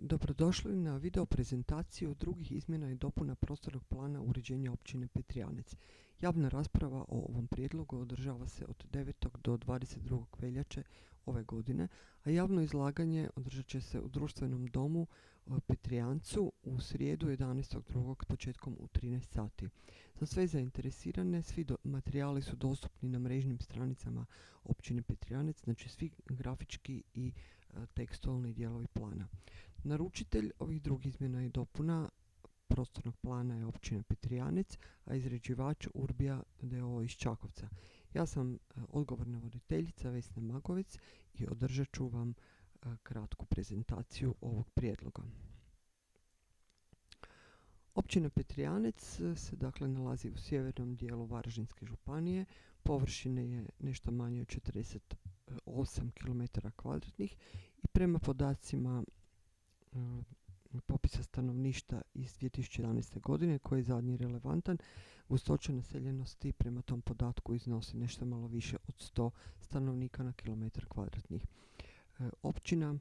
Dobrodošli na video prezentaciju drugih izmjena i dopuna prostornog plana uređenja općine Petrijanec. Javna rasprava o ovom prijedlogu održava se od 9. do 22. veljače ove godine, a javno izlaganje održat će se u društvenom domu Petrijancu u srijedu 11.2. početkom u 13 sati. Za sve zainteresirane, svi materijali su dostupni na mrežnim stranicama općine Petrijanec, znači svi grafički i tekstualni dijelovi plana. Naručitelj ovih drugih izmjena i dopuna prostornog plana je općina Petrijanec, a izrađivač Urbija d.o.o. iz Čakovca. Ja sam odgovorna voditeljica Vesna Magovec i održat ću vam kratku prezentaciju ovog prijedloga. Općina Petrijanec se dakle nalazi u sjevernom dijelu Varaždinske županije. Površine je nešto manje od 48 km2 i prema podacima popisa stanovništva iz 2011. godine, koji je zadnji relevantan, gustoća naseljenosti prema tom podatku iznosi nešto malo više od 100 stanovnika na kilometar kvadratnih. Općina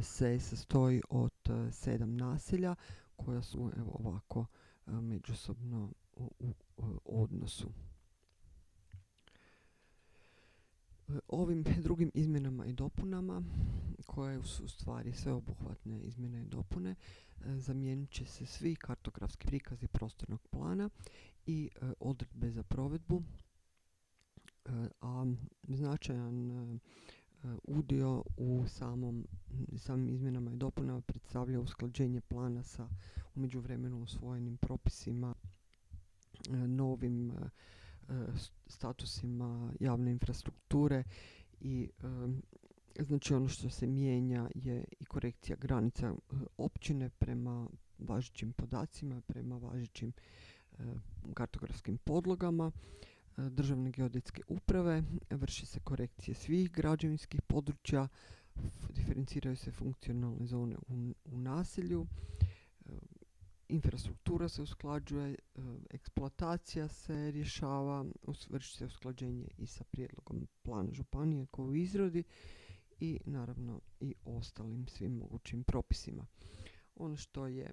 se sastoji od 7 naselja koja su ovako međusobno u odnosu. Ovim drugim izmjenama i dopunama, koje su u stvari sveobuhvatne izmjene i dopune, zamijenit će se svi kartografski prikazi prostornog plana i odredbe za provedbu, a značajan udio u samim izmjenama i dopunama predstavlja usklađenje plana sa u međuvremenu usvojenim propisima, novim statusima javne infrastrukture i znači ono što se mijenja je i korekcija granica općine prema važećim podacima, prema važećim kartografskim podlogama Državne geodetske uprave. Vrši se korekcije svih građevinskih područja, diferenciraju se funkcionalne zone u naselju, infrastruktura se usklađuje, eksploatacija se rješava, vrši se usklađenje i sa prijedlogom plana županije koji je u izradi i naravno i ostalim svim mogućim propisima. Ono što je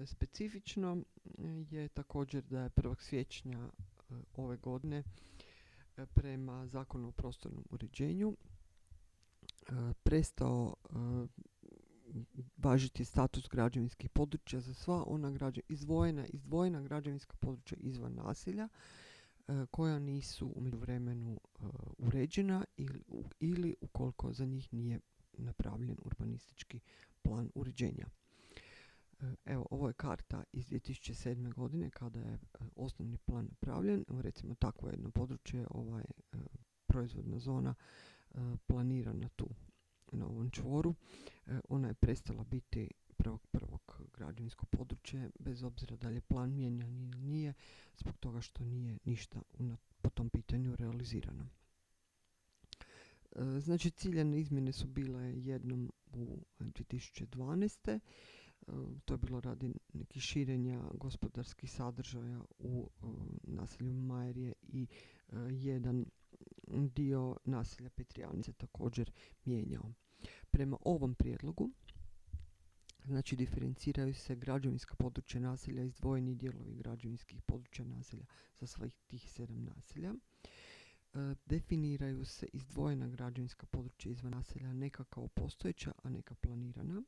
specifično je također da je 1. siječnja ove godine prema Zakonu o prostornom uređenju prestao važiti status građevinskih područja za sva ona izdvojena građevinska područja izvan naselja koja nisu u međuvremenu uređena ili ukoliko za njih nije napravljen urbanistički plan uređenja. Evo, ovo je karta iz 2007. godine kada je osnovni plan napravljen. Recimo takvo jedno područje, proizvodna zona planirana tu na ovom čvoru. Ona je prestala biti 1.1. građevinsko područje, bez obzira da li je plan mijenjan ili nije, zbog toga što nije ništa po tom pitanju realizirano. Znači, ciljane izmjene su bile jednom u 2012. To je bilo radi nekih širenja gospodarskih sadržaja u naselju Majerje i jedan dio naselja Petrijanice se također mijenjao. Prema ovom prijedlogu, znači, diferenciraju se građevinska područja naselja, izdvojeni dijelovi građevinskih područja naselja za svih tih 7 naselja. Definiraju se izdvojena građevinska područja izvan naselja, neka kao postojeća, a neka planirana.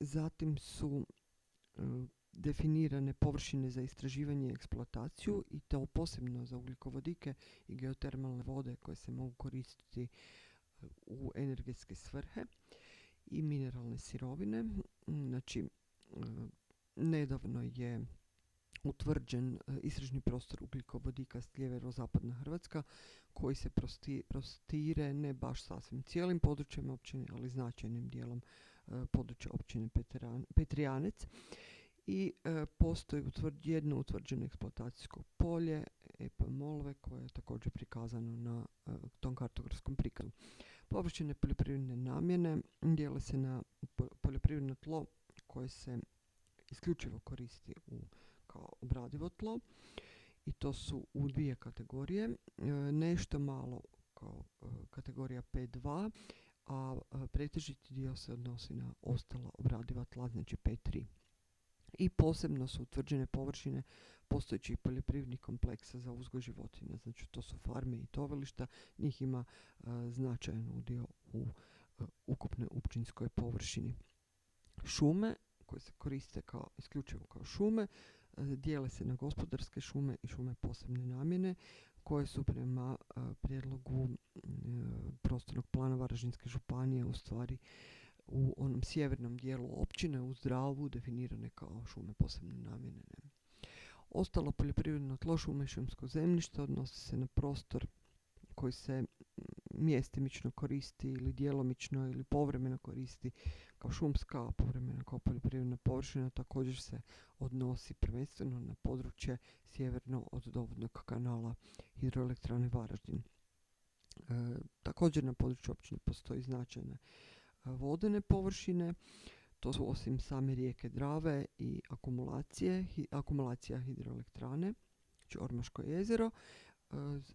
Zatim su definirane površine za istraživanje i eksploataciju, i to posebno za ugljikovodike i geotermalne vode koje se mogu koristiti u energetske svrhe i mineralne sirovine. Znači, nedavno je utvrđen istražni prostor ugljikovodika sjeverozapadna Hrvatska, koji se prostire ne baš sasvim cijelim područjem općine, ali značajnim dijelom područja općine Petrijanec. I postoji jedno utvrđeno eksploatacijsko polje EP Molve, koje je također prikazano na tom kartografskom prikazu. Površine poljoprivredne namjene dijele se na poljoprivredno tlo koje se isključivo koristi kao obradivo tlo, i to su u dvije kategorije. Nešto malo kao kategorija P2, a pretežiti dio se odnosi na ostala obradiva tla, znači P3. I posebno su utvrđene površine postojećih poljoprivrednih kompleksa za uzgoj životinja, znači to su farme i tovilišta, njih ima značajan udio u ukupnoj općinskoj površini. Šume koje se koriste isključivo kao šume dijele se na gospodarske šume i šume posebne namjene koje su prema prijedlogu prostornog plana Varaždinske županije u stvari u onom sjevernom dijelu općine uz Dravu definirane kao šume posebne namjene. Ostalo poljoprivredno tlo, šume i šumsko zemljište odnosi se na prostor koji se mjestimično koristi ili djelomično ili povremeno koristi kao šumska, a povremeno kao poljoprivredna površina. Također se odnosi prvenstveno na područje sjeverno od dovodnog kanala hidroelektrane Varaždin. Također na području općine postoji značajne vodene površine. To su osim same rijeke Drave i akumulacija hidroelektrane, znači Ormoško jezero,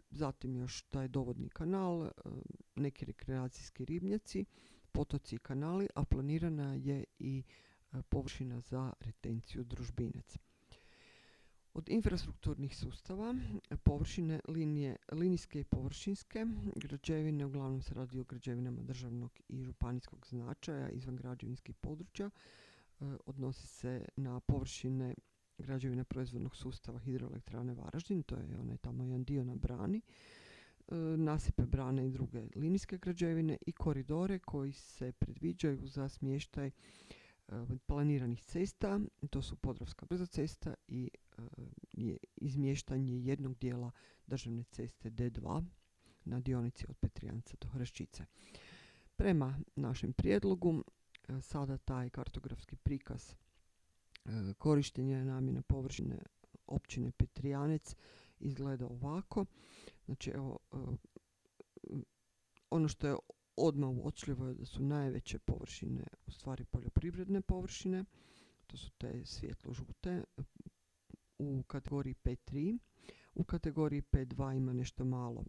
zatim još taj dovodni kanal, neki rekreacijski ribnjaci, potoci i kanali, a planirana je i površina za retenciju Družbinac. Od infrastrukturnih sustava, površine linijske i površinske građevine, uglavnom se radi o građevinama državnog i županijskog značaja izvan građevinskih područja, odnosi se na površine građevina proizvodnog sustava hidroelektrane Varaždin, to je onaj tamo jedan dio na brani, nasipe brane i druge linijske građevine i koridore koji se predviđaju za smještaj planiranih cesta, to su Podravska brza cesta i izmještanje jednog dijela državne ceste D2 na dionici od Petrijanca do Hraščice. Prema našem prijedlogu sada taj kartografski prikaz korištenja namjene površine općine Petrijanec izgleda ovako. Znači, evo, ono što je odmah uočljivo je da su najveće površine u stvari poljoprivredne površine, to su te svjetlo-žute u kategoriji P3. U kategoriji P2 ima nešto malo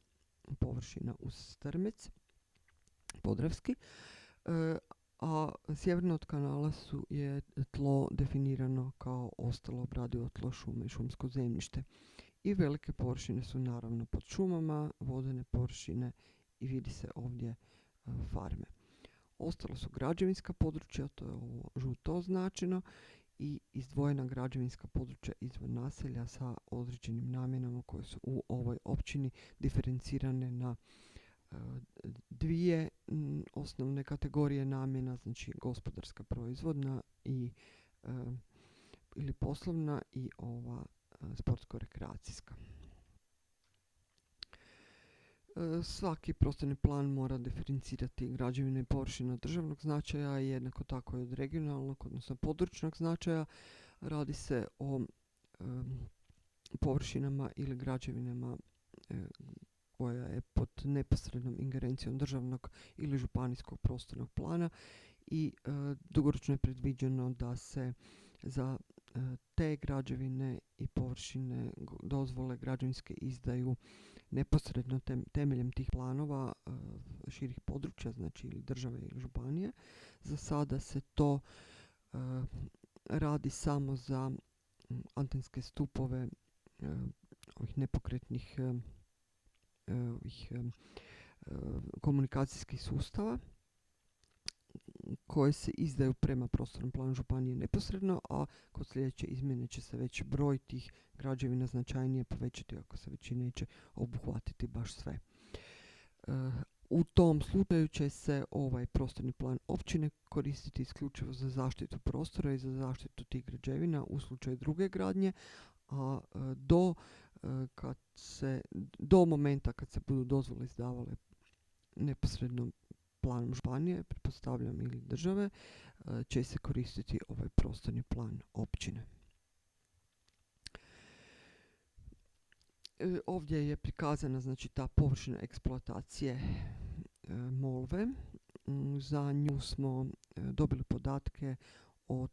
površina uz Strmec, Podravski, a sjeverno od kanala je tlo definirano kao ostalo obradivo tlo, šume i šumsko zemljište. I velike površine su naravno pod šumama, vodene površine i vidi se ovdje farme. Ostalo su građevinska područja, to je ovo žuto označeno, i izdvojena građevinska područja izvan naselja sa određenim namjenama koje su u ovoj općini diferencirane na dvije osnovne kategorije namjena, znači gospodarska, proizvodna i ili poslovna i ova sportsko-rekreacijska. Svaki prostorni plan mora diferencirati građevine i površine od državnog značaja i jednako tako i od regionalnog, odnosno područnog značaja. Radi se o površinama ili građevinama koja je pod neposrednom ingerencijom državnog ili županijskog prostornog plana i dugoročno je predviđeno da se za te građevine i površine dozvole građevinske izdaju neposredno temeljem tih planova širih područja, znači ili države ili županije. Za sada se to radi samo za antenske stupove ovih nepokretnih komunikacijskih sustava koje se izdaju prema prostornom planu županije neposredno, a kod sljedeće izmjene će se već broj tih građevina značajnije povećati ako se već i neće obuhvatiti baš sve. U tom slučaju će se ovaj prostorni plan općine koristiti isključivo za zaštitu prostora i za zaštitu tih građevina u slučaju druge gradnje, a do momenta kad se budu dozvole izdavale neposredno planom županije, pretpostavljam, ili države, će se koristiti ovaj prostorni plan općine. Ovdje je prikazana znači ta površina eksploatacije Molve. Za nju smo dobili podatke od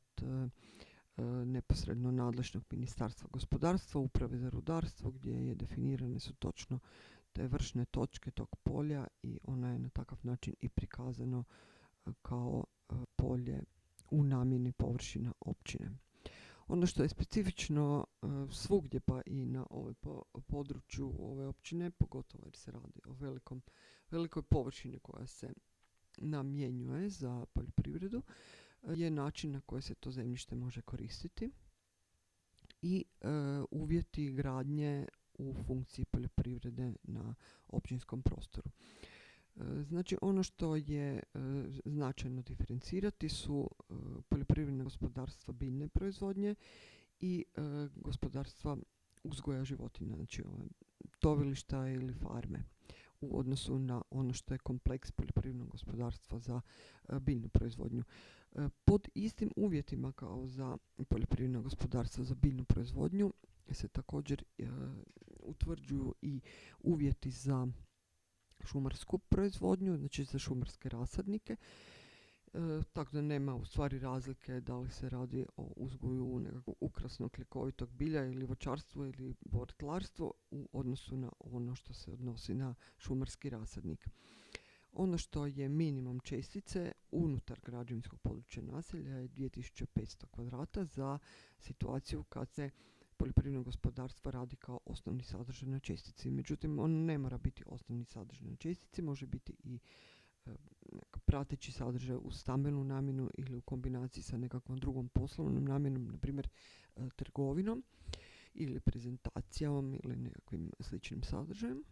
neposredno nadležnog Ministarstva gospodarstva, Uprave za rudarstvo, gdje je definirane su točno te vršne točke tog polja i ona je na takav način i prikazano kao polje u namjeni površina općine. Ono što je specifično svugdje pa i na području ove općine, pogotovo jer se radi o velikoj površini koja se namjenjuje za poljoprivredu, je način na koji se to zemljište može koristiti i uvjeti gradnje u funkciji poljoprivrede na općinskom prostoru. Znači ono što je značajno diferencirati su poljoprivredna gospodarstva biljne proizvodnje i gospodarstva uzgoja životinja, znači tovilišta ili farme, u odnosu na ono što je kompleks poljoprivrednog gospodarstva za biljnu proizvodnju. Pod istim uvjetima kao za poljoprivredno gospodarstvo za biljnu proizvodnju se također utvrđuju i uvjeti za šumarsku proizvodnju, znači za šumarske rasadnike, tako da nema u stvari razlike da li se radi o uzgoju nekakvog ukrasnog ljekovitog bilja ili voćarstvo ili povrtlarstvo u odnosu na ono što se odnosi na šumarski rasadnik. Ono što je minimum čestice unutar građevinskog područja naselja je 2500 kvadrata za situaciju kad se poljoprivredno gospodarstvo radi kao osnovni sadržaj na čestici. Međutim, on ne mora biti osnovni sadržaj na čestici, može biti i prateći sadržaj u stambenu namjenu ili u kombinaciji sa nekakvom drugom poslovnom namjenom, na primjer trgovinom ili prezentacijom ili nekakvim sličnim sadržajem.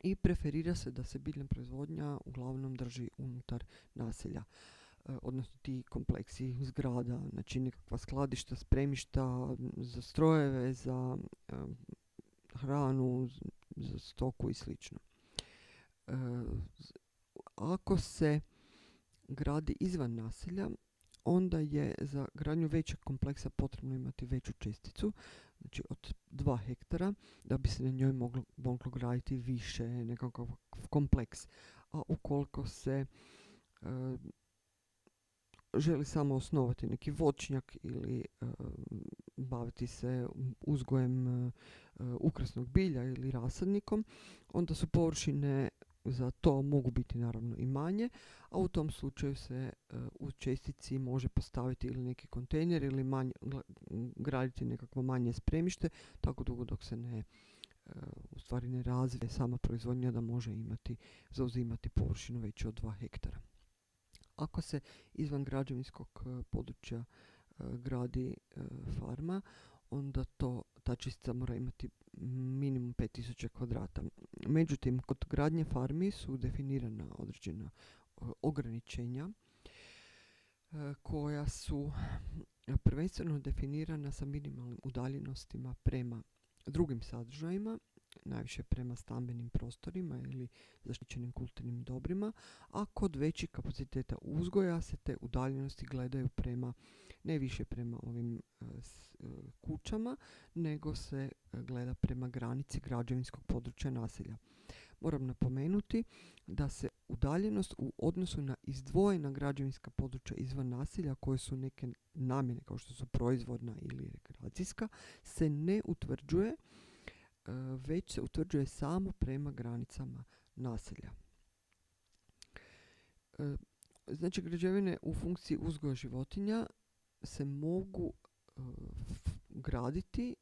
I preferira se da se biljna proizvodnja uglavnom drži unutar naselja, odnosno ti kompleksi zgrada, znači nekakva skladišta, spremišta za strojeve, za hranu, za stoku i slično. Ako se gradi izvan naselja, onda je za gradnju većeg kompleksa potrebno imati veću česticu, znači od 2 hektara, da bi se na njoj moglo graditi više nekakav kompleks. A ukoliko se želi samo osnovati neki voćnjak ili baviti se uzgojem ukrasnog bilja ili rasadnikom, onda su površine za to mogu biti naravno i manje, a u tom slučaju se u čestici može postaviti ili neki kontejner ili graditi nekakvo manje spremište, tako dugo dok se u stvari ne razvije sama proizvodnja da može zauzimati površinu veću od 2 hektara. Ako se izvan građevinskog područja gradi farma, onda ta čestica mora imati minimum 5000 kvadrata. Međutim, kod gradnje farmi su definirana određena ograničenja koja su prvenstveno definirana sa minimalnim udaljenostima prema drugim sadržajima, najviše prema stambenim prostorima ili zaštićenim kulturnim dobrima, a kod većih kapaciteta uzgoja se te udaljenosti gledaju ne više prema ovim kućama, nego se gleda prema granici građevinskog područja naselja. Moram napomenuti da se udaljenost u odnosu na izdvojena građevinska područja izvan naselja koje su neke namjene kao što su proizvodna ili rekreacijska se ne utvrđuje, već se utvrđuje samo prema granicama naselja. Znači, građevine u funkciji uzgoja životinja se mogu graditi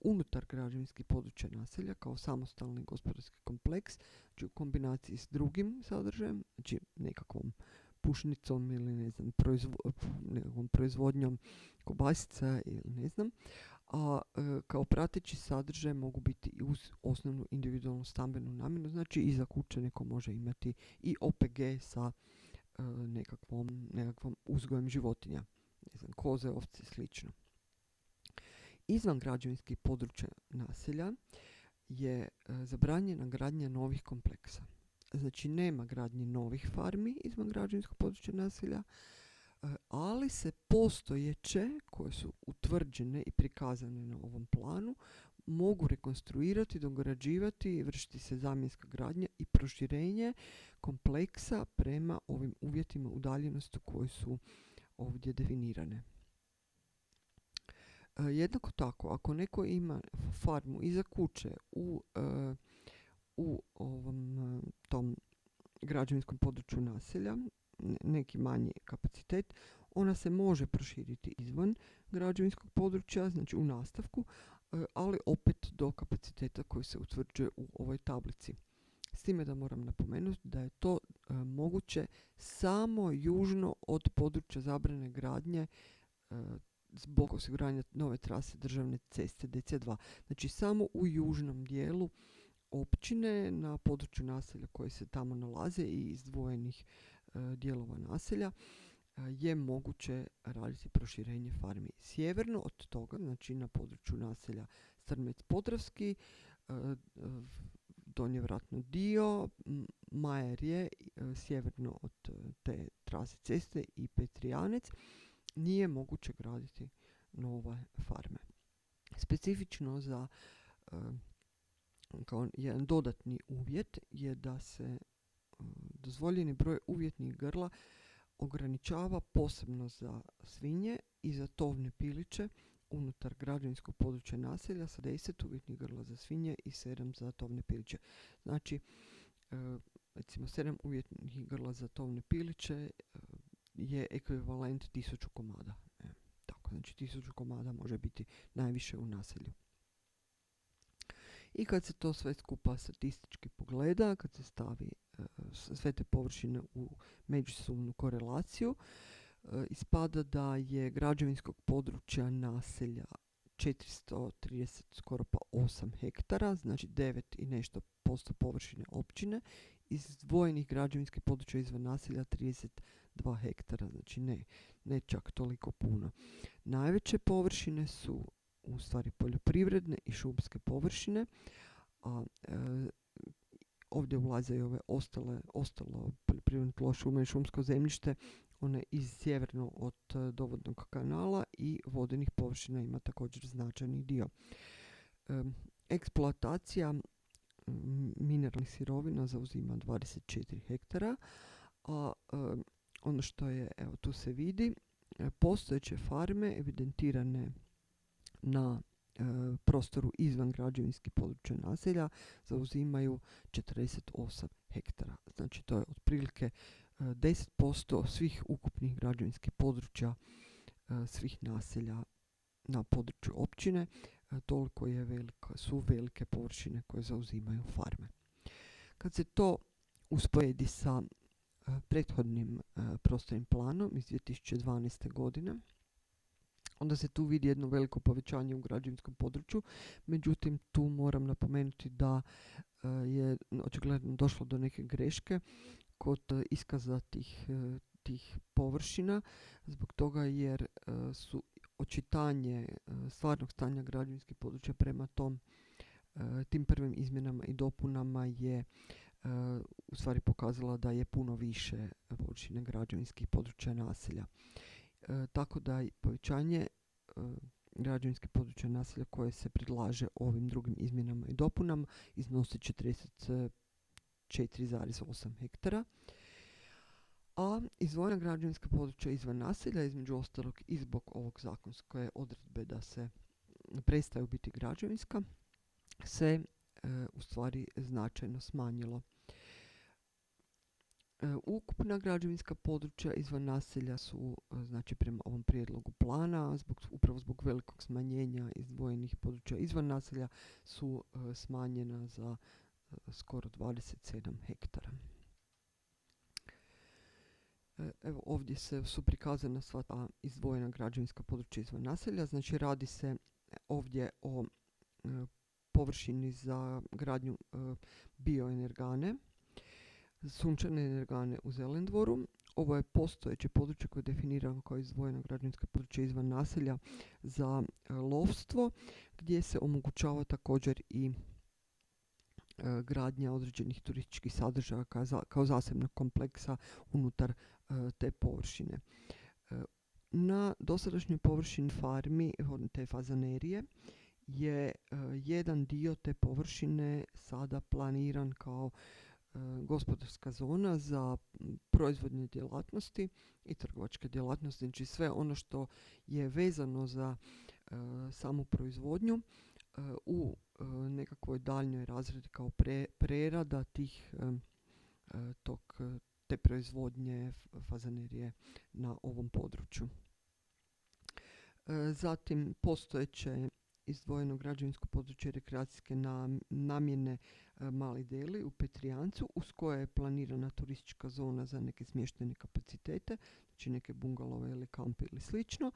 unutar građevinskih područja naselja kao samostalni gospodarski kompleks, znači u kombinaciji s drugim sadržajem, znači nekakvom pušnicom ili nekakvom proizvodnjom kobasica ili ne znam, a kao prateći sadržaj mogu biti i uz osnovnu individualnu stambenu namjenu, znači i za kuće neko može imati i OPG sa nekakvom uzgojem životinja, ne znam, koze, ovce i slično. Izvan građevinskih područja naselja je zabranjena gradnja novih kompleksa. Znači nema gradnje novih farmi izvan građevinskog područja naselja, ali se postojeće koje su utvrđene i prikazane na ovom planu mogu rekonstruirati, dograđivati, vršiti se zamjenska gradnja i proširenje kompleksa prema ovim uvjetima udaljenosti koji su ovdje definirane. Jednako tako, ako neko ima farmu iza kuće u ovom tom građevinskom području naselja, neki manji kapacitet, ona se može proširiti izvan građevinskog područja, znači u nastavku, ali opet do kapaciteta koji se utvrđuje u ovoj tablici. S time da moram napomenuti da je to moguće samo južno od područja zabrane gradnje zbog osiguranja nove trase državne ceste DC2. Znači samo u južnom dijelu općine na području naselja koje se tamo nalaze i izdvojenih dijelova naselja je moguće raditi proširenje farmi. Sjeverno od toga, znači na području naselja Strmec Podravski, Donji Vratno dio, Majerje, sjeverno od te trase ceste i Petrijanec, nije moguće graditi nove farme. Specifično za kao jedan dodatni uvjet je da se dozvoljeni broj uvjetnih grla ograničava posebno za svinje i za tovne piliće unutar građevinskog područja naselja sa 10 uvjetnih grla za svinje i 7 za tovne piliće. Znači, recimo 7 uvjetnih grla za tovne piliće je ekvivalent 1000 komada. Tako, znači 1000 komada može biti najviše u naselju. I kad se to sve skupa statistički pogleda, kad se stavi sve te površine u međusobnu korelaciju, ispada da je građevinskog područja naselja 430 skoro pa 8 hektara, znači 9 i nešto posto površine općine, izdvojenih građevinskih područja izvan naselja 32 hektara, znači ne čak toliko puno. Najveće površine su u stvari poljoprivredne i šumske površine, a ovdje ulaze i ove ostalo poljoprivredno tlo, šume i šumsko zemljište, one iz sjeverno od dovodnog kanala i vodenih površina ima također značajni dio. Eksploatacija mineralnih sirovina zauzima 24 hektara, a ono što je, evo tu se vidi, postojeće farme evidentirane na prostoru izvan građevinskih područja naselja zauzimaju 48 hektara. Znači to je otprilike 10% svih ukupnih građevinskih područja svih naselja na području općine. Toliko su velike površine koje zauzimaju farme. Kad se to usporedi sa prethodnim prostornim planom iz 2012. godine, onda se tu vidi jedno veliko povećanje u građevinskom području. Međutim, tu moram napomenuti da je očigledno došlo do neke greške kod iskaza tih površina, zbog toga jer su očitanje stvarnog stanja građevinskih područja prema tim prvim izmjenama i dopunama je u stvari pokazala da je puno više površine građevinskih područja naselja. Tako da je povećanje građevinskih područja naselja koje se predlaže ovim drugim izmjenama i dopunama iznosi 44,8 hektara. A izdvojena građevinska područja izvan naselja, između ostalog i zbog ovog zakonske odredbe da se prestaju biti građevinska, se u stvari značajno smanjilo. Ukupna građevinska područja izvan naselja su, znači prema ovom prijedlogu plana, upravo zbog velikog smanjenja izdvojenih područja izvan naselja, su smanjena za skoro 27 hektara. Evo ovdje su prikazana sva ta izdvojena građevinska područja izvan naselja. Znači radi se ovdje o površini za gradnju bioenergane, sunčane energane u Zelendvoru. Ovo je postojeće područje koje je definirano kao izdvojeno građevinsko područje izvan naselja za lovstvo, gdje se omogućava također i gradnja određenih turističkih sadržaja kao zasebnog kompleksa unutar te površine. Na dosadašnjoj površini farmi, te fazanerije, je jedan dio te površine sada planiran kao gospodarska zona za proizvodne djelatnosti i trgovačke djelatnosti. Znači sve ono što je vezano za samu proizvodnju u nekakvoj daljnjoj razradi kao prerada te proizvodnje fazanerije na ovom području. Zatim postojeće izdvojeno građevinsko područje rekreacijske namjene Mali Deli u Petrijancu, uz koje je planirana turistička zona za neke smještajne kapacitete, znači neke bungalove ili kampe ili slično,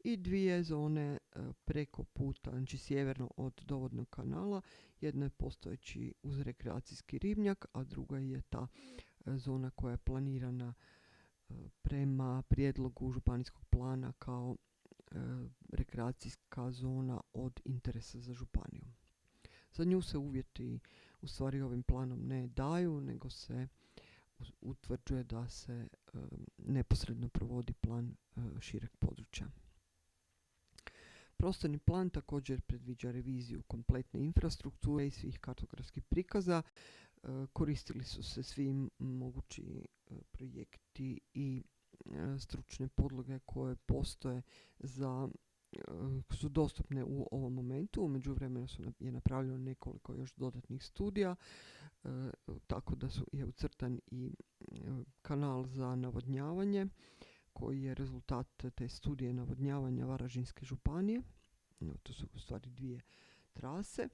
i dvije zone preko puta, znači sjeverno od dovodnog kanala. Jedna je postojeći uz rekreacijski ribnjak, a druga je ta zona koja je planirana prema prijedlogu županijskog plana kao rekreacijska zona od interesa za županiju. Za nju se uvjeti u stvari ovim planom ne daju, nego se utvrđuje da se neposredno provodi plan šireg područja. Prostorni plan također predviđa reviziju kompletne infrastrukture i svih kartografskih prikaza. Koristili su se svi mogući projekti i stručne podloge koje postoje su dostupne u ovom momentu. U međuvremenu je napravljeno nekoliko još dodatnih studija, tako da je ucrtan i kanal za navodnjavanje koji je rezultat te studije navodnjavanja Varaždinske županije. To su u stvari dvije trase.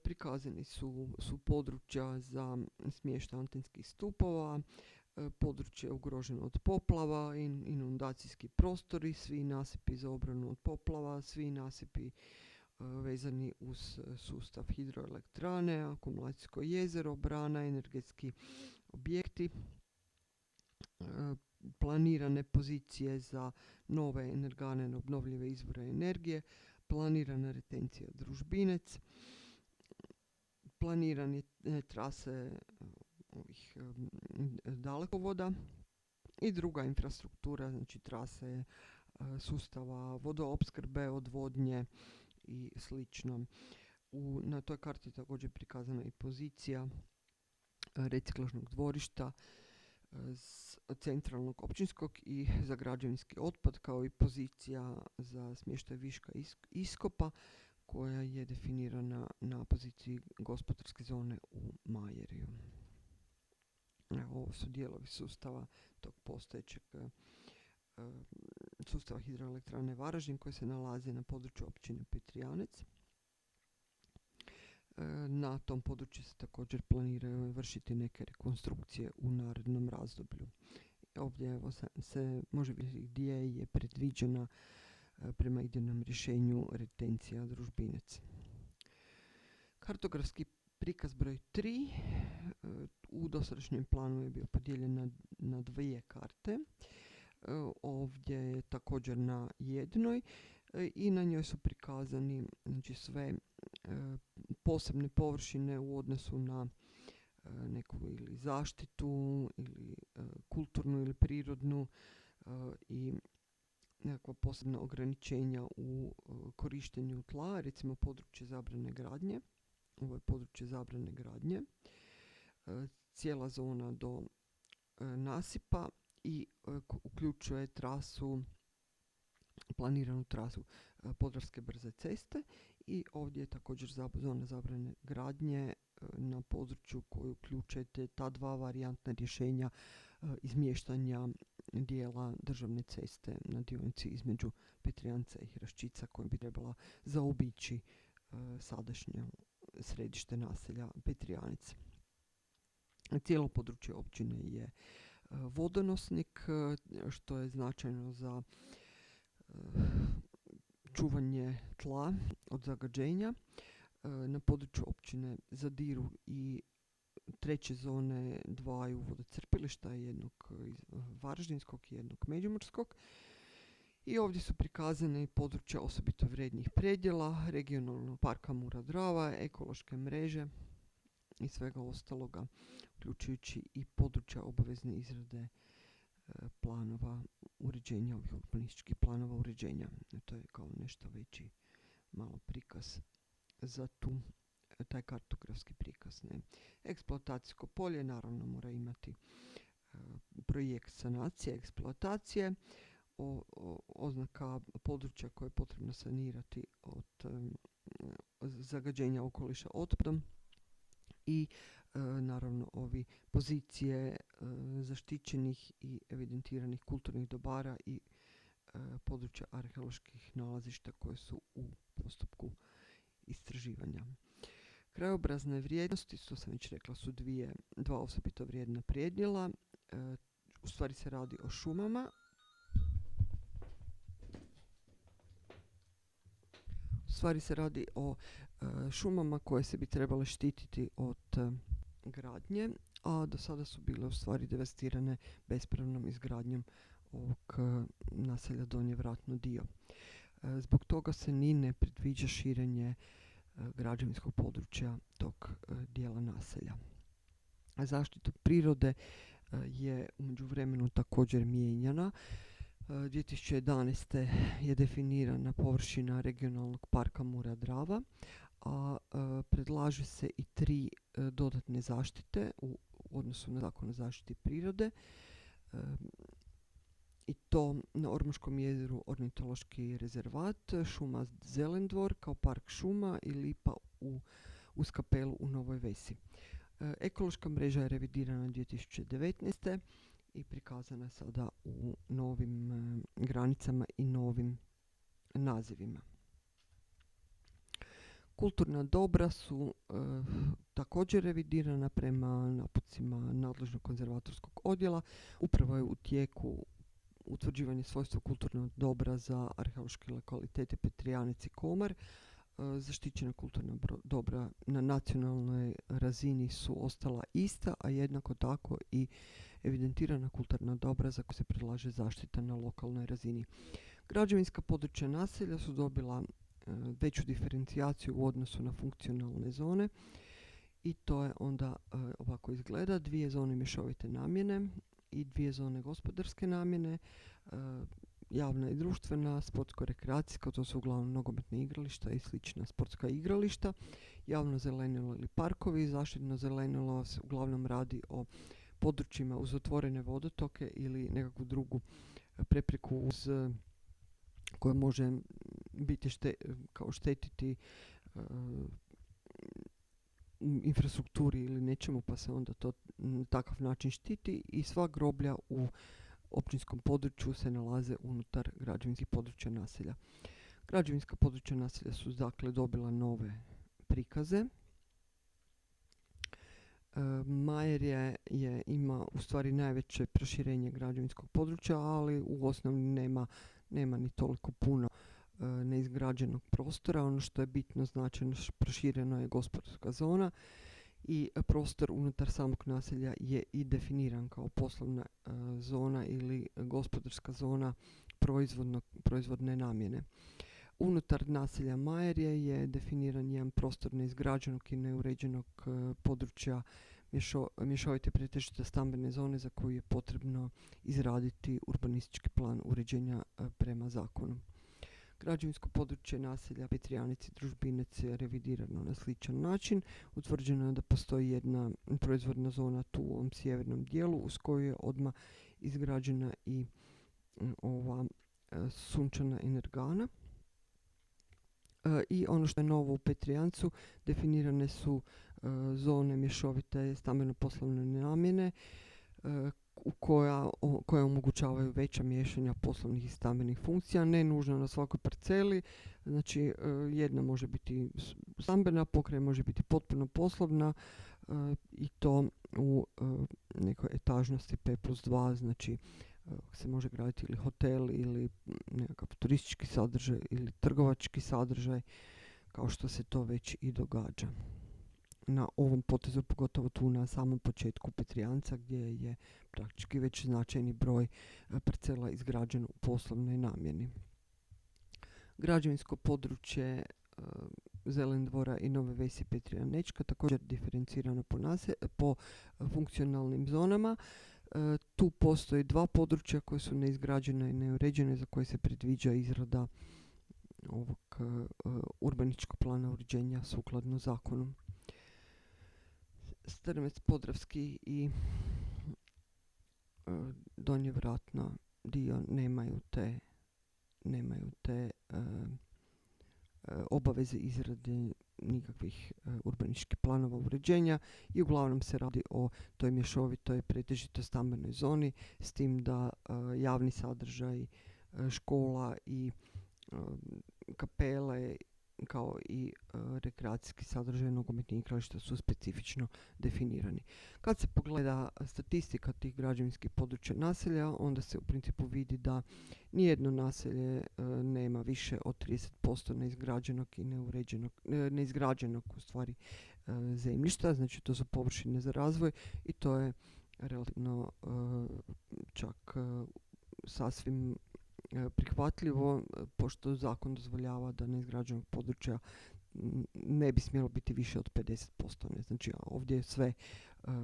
Prikazani su područja za smještaj antenskih stupova, područje ugroženo od poplava, inundacijski prostori, svi nasipi za obranu od poplava, svi nasipi vezani uz sustav hidroelektrane, akumulacijsko jezero, brana, energetski objekti, planirane pozicije za nove energane, obnovljive izvore energije, planirana retencija Družbinec, planirane trase ovih dalekovoda i druga infrastruktura, znači trase sustava vodoopskrbe, odvodnje i slično. Na toj karti također prikazana i pozicija reciklažnog dvorišta centralnog općinskog i za građevinski otpad, kao i pozicija za smještaj viška iskopa koja je definirana na poziciji gospodarske zone u Majeriju. Ovo su dijelovi sustava tog postojećeg sustava hidroelektrane Varaždin koji se nalazi na području općine Petrijanec. Na tom području se također planiraju vršiti neke rekonstrukcije u narednom razdoblju. Ovdje se može vidjeti gdje je predviđena prema idejnom rješenju retencija Družbinec. Kartografski prikaz broj 3 u dosadašnjem planu je bio podijeljen na dvije karte. Ovdje je također na jednoj i na njoj su prikazani znači sve posebne površine u odnosu na neku ili zaštitu ili kulturnu ili prirodnu i nekakva posebna ograničenja u korištenju tla, recimo područje zabrane gradnje. Ovo je područje zabrane gradnje, cijela zona do nasipa i uključuje planiranu trasu Podravske brze ceste i ovdje je također zona zabrane gradnje na području koji uključuje ta dva varijantna rješenja izmještanja dijela državne ceste na dionici između Petrijanca i Hraščica koja bi trebala zaobići sadašnje središte naselja Petrijanec. Cijelo područje općine je vodonosnik, što je značajno za čuvanje tla od zagađenja. Na području općine zadiru i treće zone dvaju vodocrpilišta, jednog Varaždinskog i jednog Međimurskog. I ovdje su prikazane područja osobito vrijednih predjela, regionalnog parka Mura-Drava, ekološke mreže i svega ostaloga, uključujući i područja obavezne izrade planova uređenja, ovih urbanističkih planova uređenja. To je kao nešto veći malo prikaz za taj kartografski prikaz. Eksploatacijsko polje naravno mora imati projekt sanacije, eksploatacije, oznaka područja koje je potrebno sanirati od zagađenja okoliša otpadom i naravno ovi pozicije zaštićenih i evidentiranih kulturnih dobara i područja arheoloških nalazišta koje su u postupku istraživanja. Krajobrazne vrijednosti, što sam već rekla, su dva osobito vrijedna predjela. U stvari se radi o šumama. Šumama koje se bi trebale štititi od gradnje, a do sada su bile u stvari devastirane bespravnom izgradnjom ovog naselja Donje Vratno dio. Zbog toga se ni ne predviđa širenje građevinskog područja tog dijela naselja. Zaštita prirode je u međuvremenu također mijenjana. 2011. je definirana površina regionalnog parka Mura-Drava, a predlaže se i 3 dodatne zaštite u odnosu na Zakon o zaštiti prirode. I to na Ormoškom jezeru ornitološki rezervat, šuma Zelendvor kao park šuma i lipa uz kapelu u Novoj Vesi. Ekološka mreža je revidirana 2019. i prikazana je sada u novim granicama i novim nazivima. Kulturna dobra su također revidirana prema naputcima nadležnog konzervatorskog odjela. Upravo je u tijeku utvrđivanje svojstva kulturnog dobra za arheološke lokalitete Petrijanec i Komar. Zaštićena kulturna dobra na nacionalnoj razini su ostala ista, a jednako tako i evidentirana kulturna dobra za koje se predlaže zaštita na lokalnoj razini. Građevinska područja naselja su dobila veću diferencijaciju u odnosu na funkcionalne zone i to je onda ovako izgleda: 2 zone mješovite namjene i 2 zone gospodarske namjene, javna i društvena, sportsko-rekreacijska, to su uglavnom nogometne igrališta i slična sportska igrališta, javno zelenilo ili parkovi. Zaštitno zelenilo se uglavnom radi o područjima uz otvorene vodotoke ili nekakvu drugu prepreku uz koja može biti štetiti infrastrukturi ili nečemu, pa se onda to na takav način štiti. I sva groblja u općinskom području se nalaze unutar građevinskih područja naselja. Građevinska područja naselja su dakle dobila nove prikaze. Majer ima u stvari najveće proširenje građevinskog područja, ali u osnovi nema ni toliko puno neizgrađenog prostora. Ono što je bitno značajno prošireno je gospodarska zona i prostor unutar samog naselja je i definiran kao poslovna zona ili gospodarska zona proizvodne namjene. Unutar naselja Majerje je definiran jedan prostor neizgrađenog i neuređenog područja mješovite pretežite stambene zone za koju je potrebno izraditi urbanistički plan uređenja prema zakonu. Građevinsko područje naselja Petrijanec i Družbinec je revidirano na sličan način. Utvrđeno je da postoji jedna proizvodna zona tu u ovom sjevernom dijelu uz koju je odmah izgrađena i ova sunčana energana. I ono što je novo u Petrijancu, definirane su zone mješovite stambeno-poslovne namjene koje omogućavaju veća miješanja poslovnih i stambenih funkcija, ne nužno na svakoj parceli. Znači jedna može biti stambena, pokraj može biti potpuno poslovna i to u nekoj etažnosti 5+2, znači se može graditi ili hotel ili nekakav turistički sadržaj ili trgovački sadržaj, kao što se to već i događa na ovom potezu, pogotovo tu na samom početku Petrijanca gdje je praktički već značajni broj parcela izgrađeno u poslovnoj namjeni. Građevinsko područje Zelendvora i Nove Vesi Petrijanečka također diferencirano po funkcionalnim zonama. Tu postoji 2 područja koje su neizgrađene i neuređene za koje se predviđa izrada ovog urbanističkog plana uređenja sukladno zakonu. Strmec Podravski i Donje Vratno dio nemaju te obaveze izrade nikakvih urbanističkih planova uređenja i uglavnom se radi o toj mješovitoj pretežito stambenoj zoni, s tim da javni sadržaj škola i kapele kao i rekreacijski sadržaj nogometnih igrališta su specifično definirani. Kad se pogleda statistika tih građevinskih područja naselja, onda se u principu vidi da nijedno naselje nema više od 30% neizgrađenog i neizgrađenog u stvari zemljišta, znači to su površine za razvoj i to je relativno čak sasvim prihvatljivo, pošto zakon dozvoljava da neizgrađenog područja ne bi smjelo biti više od 50%. Ne? Znači ovdje je sve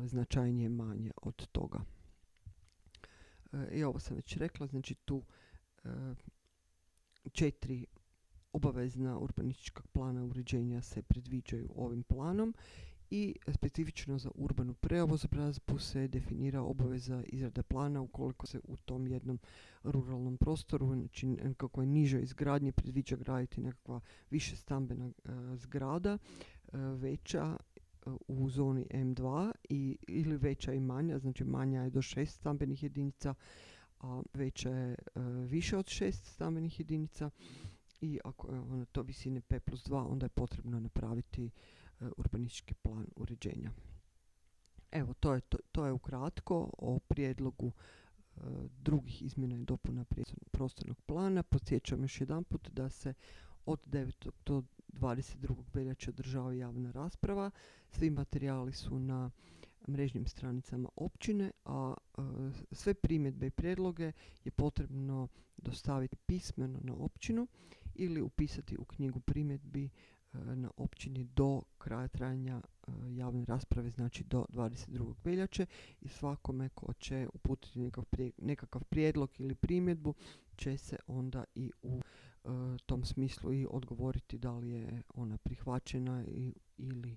značajnije manje od toga. I ovo sam već rekla, znači tu 4 obavezna urbanistička plana uređenja se predviđaju ovim planom i specifično za urbanu preobrazbu se definira obaveza izrade plana ukoliko se u tom jednom ruralnom prostoru, znači nekakvoj nižoj izgradnji, predviđa graditi nekakva više stambena zgrada, veća u zoni M2 ili veća i manja, znači manja je do 6 stambenih jedinica, a veća je više od 6 stambenih jedinica i ako je to visine P+2 onda je potrebno napraviti urbanistički plan uređenja. Evo, to je ukratko o prijedlogu drugih izmjena i dopuna prostornog plana. Podsjećam još jedanput da se od 9. do 22. veljače održava javna rasprava. Svi materijali su na mrežnim stranicama općine, a sve primjedbe i prijedloge je potrebno dostaviti pismeno na općinu ili upisati u knjigu primjedbi na općini do kraja trajanja javne rasprave, znači do 22. veljače, i svakome ko će uputiti nekakav prijedlog ili primjedbu će se onda i u tom smislu i odgovoriti da li je ona prihvaćena ili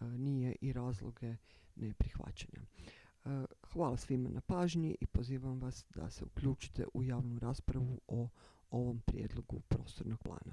nije i razloge neprihvaćanja. Hvala svima na pažnji i pozivam vas da se uključite u javnu raspravu o ovom prijedlogu prostornog plana.